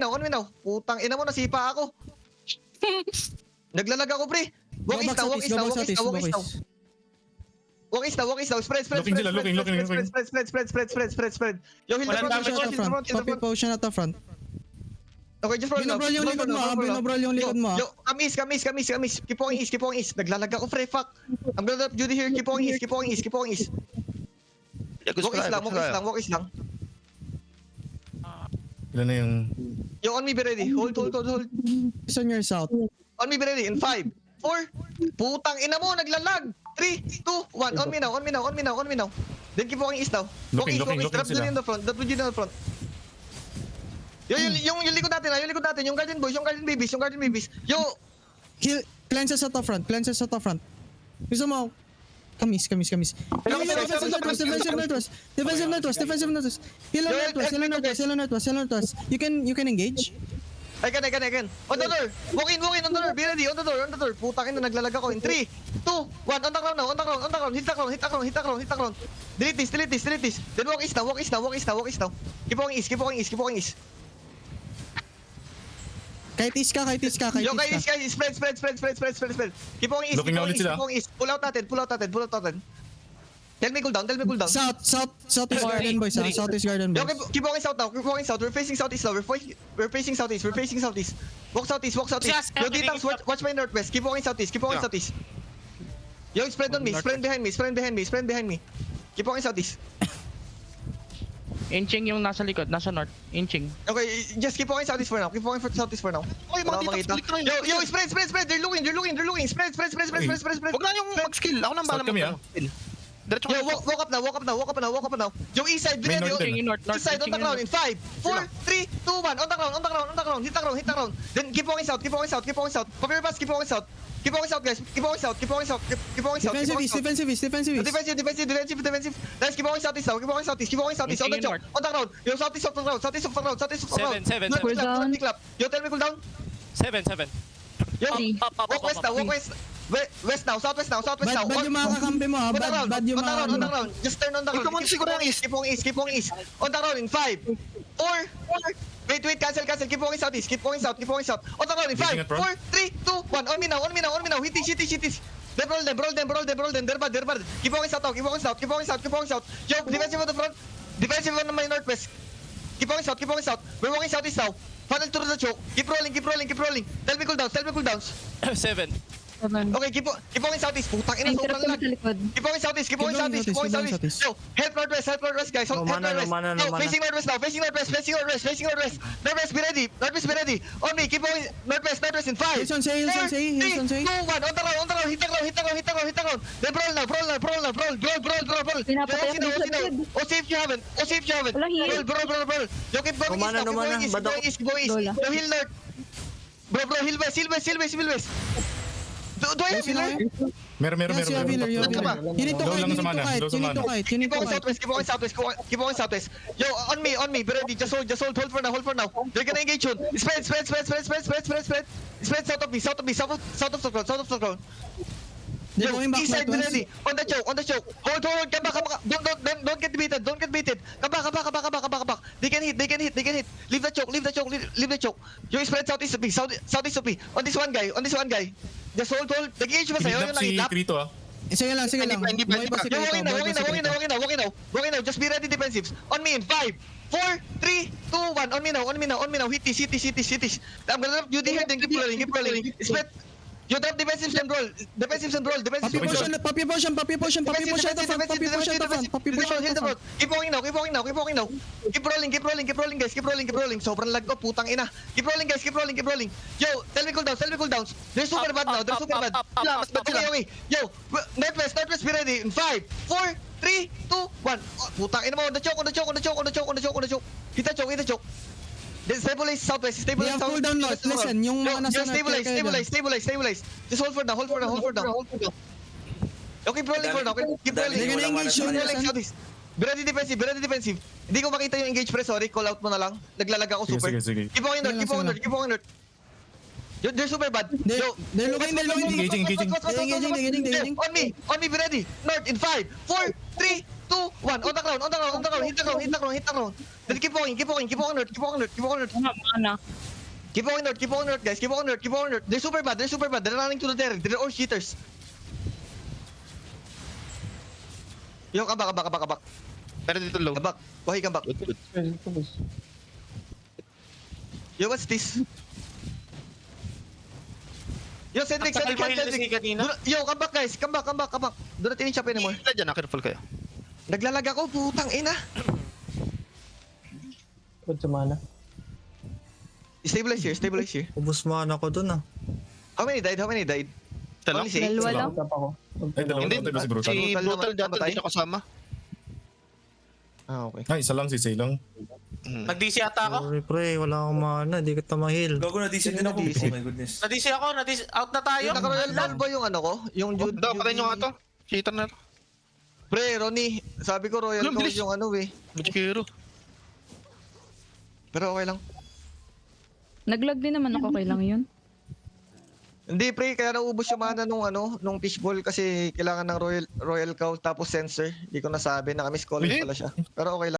on me now. Putang ina mo, nasipa ako. Naglalag ako, pre. Walk east now, walk east now, walk east now, walk east now. Walk east now, walk east now. Spread. Looking sila, looking. Spread. Yo, heal the front, heal the Copy front. potion at the front. Okay, just roll now. Binobrol yung likod mo, binobrol yung likod mo. Yo, kamis. Keep walking east. Naglalag ako, pre, fuck. I'm gonna drop Judy here. Keep walking east. Walk east lang. Ilan na yung... Yo, on me, be ready. Hold. It's on your south. On me, be ready. In 5, 4. Putang ina mo, naglalag. 3, 2, 1. On me now. Then keep walking east now. Looking Drop sila. Judy in the front. Yo, yung likod natin, yung guardian boys, yung guardian babies. Yo, Heal, cleanses at the front. Gusto mo, kamis. Defensive northwest. Heal on northwest. You can engage. I can. On the door. Walk in on the door. Be ready, on the door. Putang ina, naglalag ako. In 3, 2, 1. On the ground now. Hit the ground. Delete this. Then walk east now. Keep walking east. Kahit is ka. Yo, guys, spread. Keep walking east. Looking na ulit sila. Pull out natin. Tell me cool down. Southeast garden boys. Southeast garden Yo, boys. keep walking south now. We're facing southeast now. We're facing southeast. Walk southeast. Yo, Ditang, watch my northwest. Keep walking southeast. Yo, spread on me. Spread behind me. Keep walking southeast. Inching yung nasa likod, nasa north. Inching. Okay, just keep walking southeast for now. Okay, mga dito, flick lang Yo, spread. They're looking. Spread. Huwag na yung mag-skill. Ako nang bahala Start kami, mag-skill. Diretso Yo, kayo. walk up now. Yo, east side, Main ready. north din. Inching north. East side on the ground in 5, 4, 3, 2, 1. On the ground. Hit the ground. Then keep walking south. Cover your bus, keep walking south. Keep walking south, guys. Keep walking south. Defensive east. Defensive. Let's keep walking southeast now. Keep walking southeast. On the North. ground. Yo, southeast of the ground. Seven. Yo, tell me cool down. 7. Yo, walk west now. West now. Southwest now. Bad yung mga kakampi mo ha. Bad yung mga On the ground. Just turn on the ground. Ikaw muna siguro yung east. Keep walking east. On the ground in 5, 4. Wait, cancel. Keep walking southeast. On the ground in 5, Leading at front. 4, 3, 2, 1. On me now. Hit this. Then roll them. They're bad. Keep walking south. Yo, defensive on the front. Defensive on my northwest. Keep walking south. We're walking southeast now. Funnel through the choke. Keep rolling. Tell me cooldowns. 7. Okay, keep walking southeast. Putang ina, sobrang lag. Keep walking southeast. Yo, help northwest, guys. Help northwest. Yo, facing northwest now. Northwest, be ready. On me, keep walking northwest in 5, Heels on say. 4, 3, 2, 1. On the ground. Hit the ground. Then brawl now. OC if you haven't. Brawl. Yo, keep going east. Yo, heal north. Bro, heal west. Do I have healer? Meron. Yes, you have healer. You need to Low lang sa mana. Keep walking southwest. Yo, on me. Be ready. Just hold for now. They're gonna engage soon. Spread south of me. South of the ground. They're Yo, going back east side, be northwest. ready. On the choke. Hold. Come back. Don't get beaten. Come back. They can hit. Leave the choke. Yo, spread southeast of me. On this one guy. Just hold. Nag-engage ba sa'yo? Yung Kidnap si nakitap? Krito ah. Sige lang. Hindi pa. Buhay pa si Yo, Krito. walking now. Just be ready defensives. On me in 5, 4, 3, 2, 1. On me now. Hit this. I'm gonna drop Judy here, then keep rolling. Spread. Yo, drop defensives and roll. Papi potion at the front. Keep walking now. Keep rolling, guys. Sobrang lag ko, putang ina. Keep rolling, guys. Yo, tell me cooldowns. They're super bad now. Mas bad sila. Okay. Yo, northwest, be ready. In 5, 4, 3, 2, 1. Putang ina mo, on the choke. Hit the choke. Then stabilize southwest. We have cooldown north. Listen, yung mga nasa north. Stabilize. Just hold for now. Okay, rolling for now. Keep rolling. They're gonna engage soon. Southeast. Be ready defensive. Hindi ko makita yung engage pre, sorry. Call out mo na lang. Naglalag ako super. Sige. Keep walking north. Yo, they're super bad. Yo, They're looking. Engaging. Yo, on me, be ready. North in 5, 4, 3, 2, 1. On the ground, on the ground, on the ground. Hit the ground, hit the ground, hit the ground. Then keep walking, keep walking, keep walking north, keep walking north, keep walking north. Mana. Keep walking north, keep walking north, guys. Keep walking north, keep walking north. They're super bad, they're super bad. They're running to the dairy. They're all cheaters. Yo, kabak, kabak, kabak, kabak. Pero dito low. Kabak. Wahi kabak. Good. Yo, what's this? Yo, Cedric, Tagal Cedric, mahil na si Cedric. kanina. Yo, come back guys. Come back, come back, come back. Do not even shop anymore. Wala dyan, careful kayo. Naglalag ako, putang ina. Good sa mana. Stabilize here, stabilize here. Ubus mana ko dun ah. How many died? How many died? Ito lang. Only 6? Dalawa lang. Tap ako. Ay, dalawa Hindi, na tayo ba si Brutal? si Brutal Brutal naman, dyan, namatay. di siya kasama. Ah, okay. Ay, isa lang si Say lang. Nag-DC ata ako. Sorry pre, wala akong mana, di kita mahil. Gago na DC din ako. DC. Oh my goodness. Na-DC ako. Na-DC. Out na tayo. Yung naka-royal ball ba yung ano ko? Yung Jude? Daw, patayin nyo nga to. Cheater na. Pre, Ronnie, sabi ko royal Alam, ko bilis. yung ano eh. Mujikiro. Pero okay lang. Naglag din naman ako, okay lang yun. Hindi pre, kaya naubos yung mana nung ano, nung fishball kasi kailangan ng royal cow tapos sensor. Hindi ko nasabi, naka-miss call Really? pala siya. Pero okay lang.